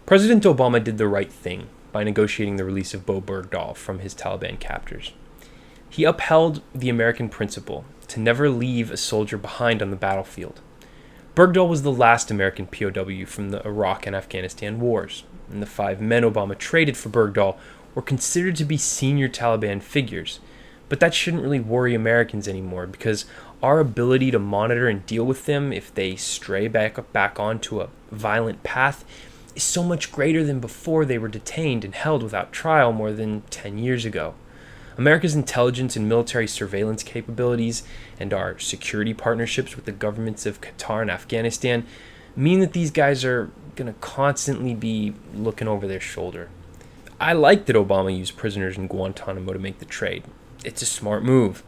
President Obama did the right thing by negotiating the release of Bowe Bergdahl from his Taliban captors. He upheld the American principle to never leave a soldier behind on the battlefield. Bergdahl was the last American POW from the Iraq and Afghanistan wars, and the 5 men Obama traded for Bergdahl were considered to be senior Taliban figures. But that shouldn't really worry Americans anymore, because our ability to monitor and deal with them if they stray back onto a violent path is so much greater than before they were detained and held without trial more than 10 years ago. America's intelligence and military surveillance capabilities and our security partnerships with the governments of Qatar and Afghanistan mean that these guys are going to constantly be looking over their shoulder. I like that Obama used prisoners in Guantanamo to make the trade. It's a smart move.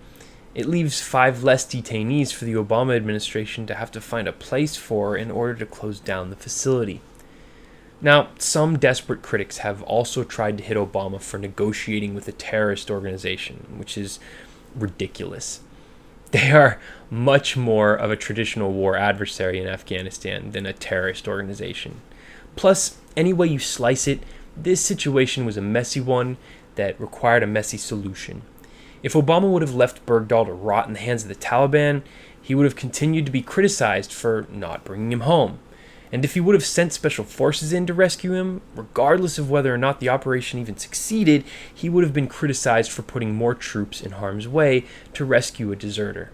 It leaves 5 less detainees for the Obama administration to have to find a place for in order to close down the facility. Now, some desperate critics have also tried to hit Obama for negotiating with a terrorist organization, which is ridiculous. They are much more of a traditional war adversary in Afghanistan than a terrorist organization. Plus, any way you slice it, this situation was a messy one that required a messy solution. If Obama would have left Bergdahl to rot in the hands of the Taliban, he would have continued to be criticized for not bringing him home. And if he would have sent special forces in to rescue him, regardless of whether or not the operation even succeeded, he would have been criticized for putting more troops in harm's way to rescue a deserter.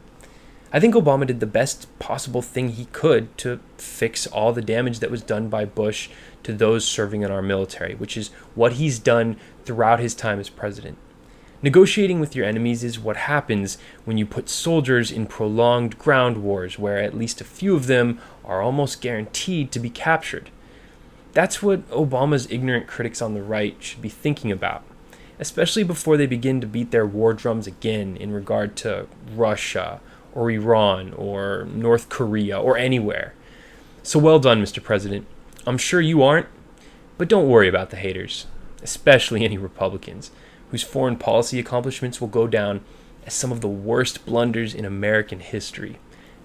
I think Obama did the best possible thing he could to fix all the damage that was done by Bush to those serving in our military, which is what he's done throughout his time as president. Negotiating with your enemies is what happens when you put soldiers in prolonged ground wars where at least a few of them are almost guaranteed to be captured. That's what Obama's ignorant critics on the right should be thinking about, especially before they begin to beat their war drums again in regard to Russia or Iran or North Korea or anywhere. So well done, Mr. President. I'm sure you aren't, but don't worry about the haters, especially any Republicans, whose foreign policy accomplishments will go down as some of the worst blunders in American history,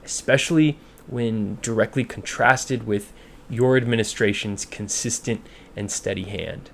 especially when directly contrasted with your administration's consistent and steady hand.